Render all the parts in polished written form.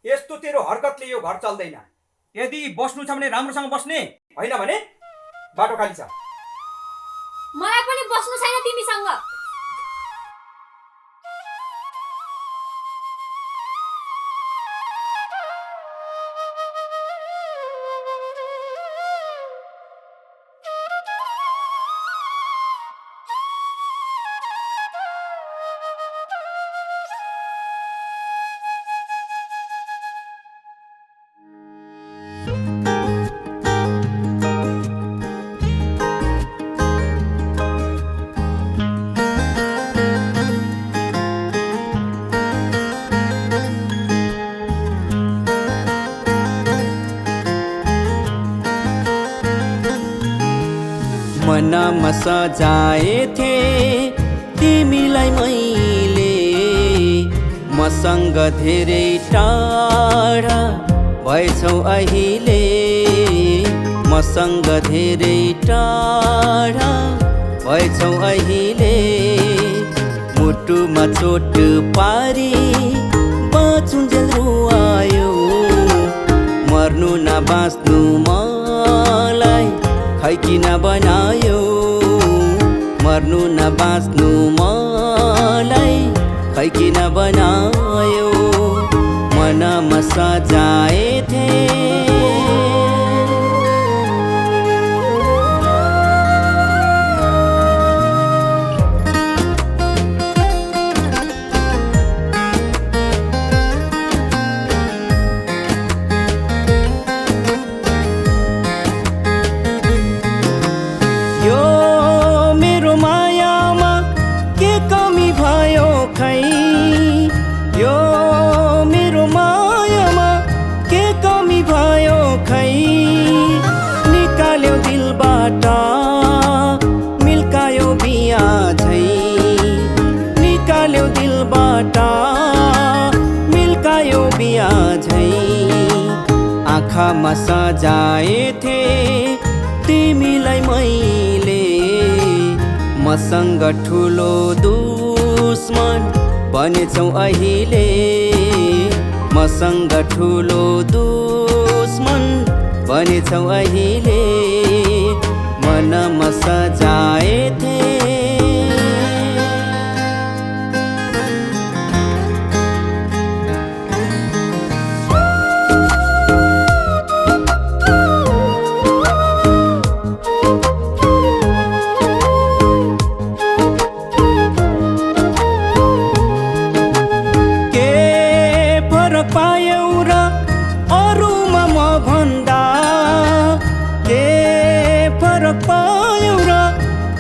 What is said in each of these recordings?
यस्तो तेरो हरकतले यो घर चल्दैन। यदि बस्नु छ भने राम्रोसँग बस्ने, होइन भने बाटो खाली छ। मलाई पनि बस्नु छैन तिमीसँग। मनमा सजाएथे तिमीलाई मैले, मसँग धेरै टाढा भएछौ अहिले, मसँग धेरै टाढा भएछौ अहिले। मुटुमा चोट पारी बाँचुन्जेल रुवायो, मर्नु न बाँच्नु मलाई खै किन बनायो, मर्नु न बाँच्नु मलाई खै किन बनायो। मनमा सजाएथे मिल्कायो बिहा झै, निकाल्यो दिलबाट मिल्कायो बिहा झै। आँखामा सजाएथे तिमीलाई मैले, मसँग ठुलो दुश्मन बनेछौ अहिले, मसँग ठुलो दुश्मन बनेछौ अहिले। मनमा सजाएथे के फरक पायौ र अरूमा म भन्दा, के फरक पायौ र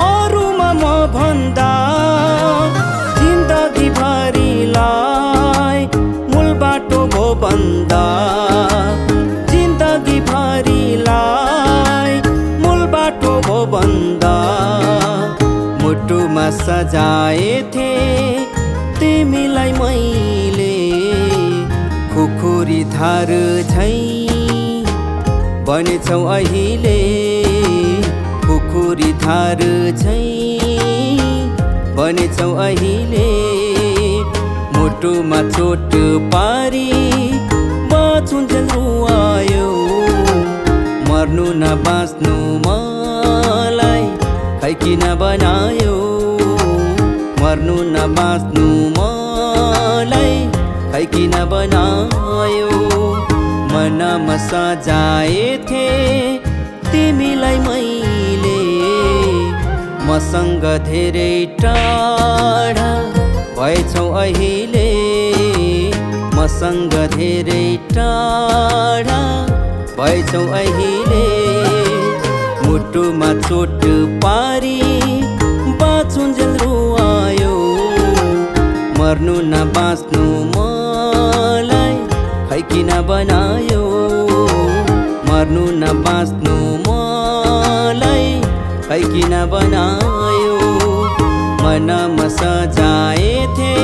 अरूमा म भन्दा। जिन्दगी भरिलाई मूल बाटो भो बन्दा, जिन्दगी भरिलाई मूल बाटो भो बन्दा। मुटुमा सजाएथे तिमीलाई मैले, खुकुरी धार झै बनेछौ अहिले, खुकुरी धार झै बनेछौ अहिले। मुटुमा चोट पारी बाँचुन्जेल रुवायो, मर्नु न बाँच्नु मलाई खै किन बनायो, मर्नु न बाँच्नु मलाई खै किन बनायो। मनमा सजाएथे तिमीलाई मैले, मसँग धेरै टाढा भएछौ अहिले, मसँग धेरै टाढा भएछौ अहिले। मुटुमा चोट पारी बाँचुन्जेल रुवायो, मर्नु न बाँच्नु मलाई खै किन बनायो, मर्नु न बाँच्नु मलाई खै किन बनायो। मनमा सजाएथे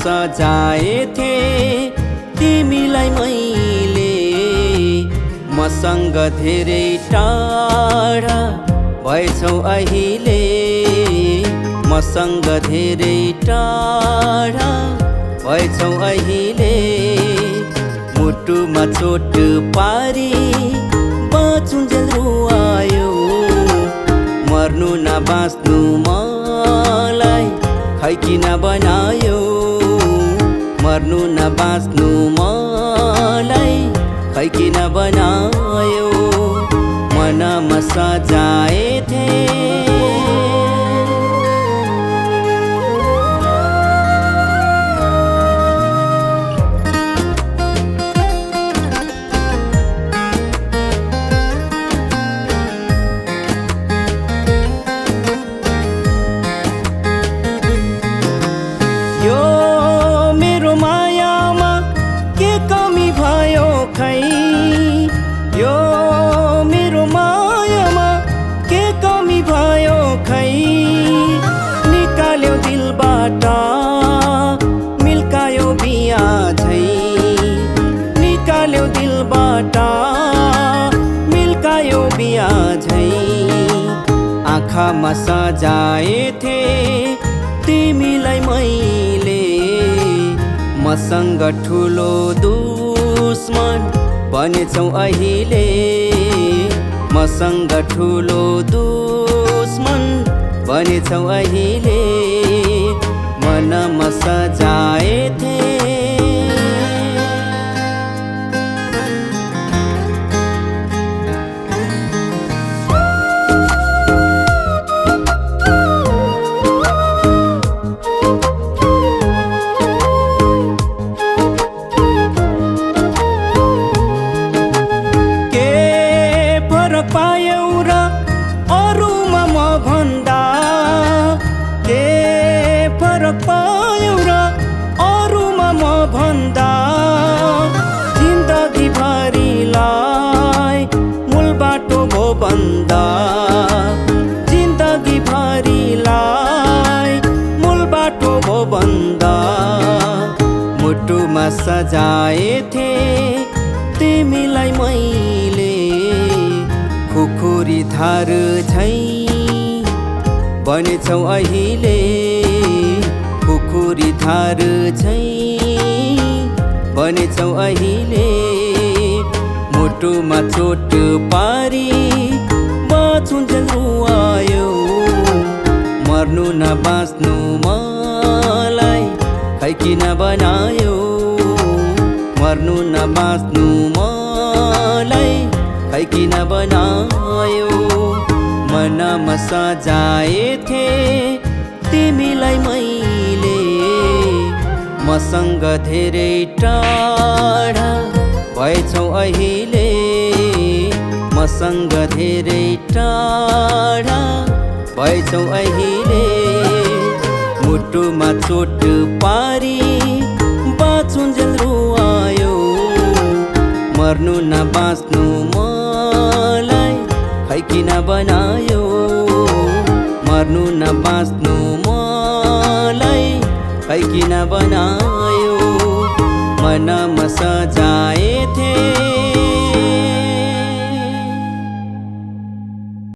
सजाएथे तिमीलाई मैले मसँग धेरै टाढा भएछौ अहिले मसँग धेरै टाढा भएछौ अहिले मुटुमा चोट पारी बाँचुन्जेल रुवायो मर्नु न बाँच्नु मलाई खै किन बनायो मर्नु न बाँच्नु मलाई खै किन बनायो मनमा सजाएथे यो मेरो मायामा के कमी भयो खै यो मेरो मायामा के कमी भयो खै निकाल्यो दिलबाट मिल्कायो बिहा झै निकाल्यो दिलबाट मिल्कायो बिहा झै आँखामा सजाएथे तिमीलाई मैले मसँग ठुलो दुश्मन बनेछौ अहिले मसँग ठुलो दुश्मन बनेछौ अहिले मनमा सजाएथे पायौ र अरूमा म भन्दा के फरक पायौ र अरूमा म भन्दा जिन्दगी भरिलाई मूल बाटो भो बन्दा जिन्दगी भरिलाई मूल बाटो भो बन्दा मुटुमा सजाएथे तिमीलाई मैले खुकुरी धार झै बनेछौ अहिले खुकुरी धार झै बनेछौ अहिले मुटुमा चोट पारी बाँचुन्जेल रुवायो मर्नु न बाँच्नु मलाई खै किन बनायो मर्नु न बाँच्नु मलाई खै किन बनायो मनमा सजाएथे तिमीलाई मैले मसँग धेरै टाढा भएछौ अहिले मसँग धेरै टाढा भएछौ अहिले मुटुमा चोट पारी बाँचुन्जेल रुवायो मर्नु न बाँच्नु मलाई खै किन बनायो मर्नु न बाँच्नु मलाई खै किन बनायो मनमा सजाएथे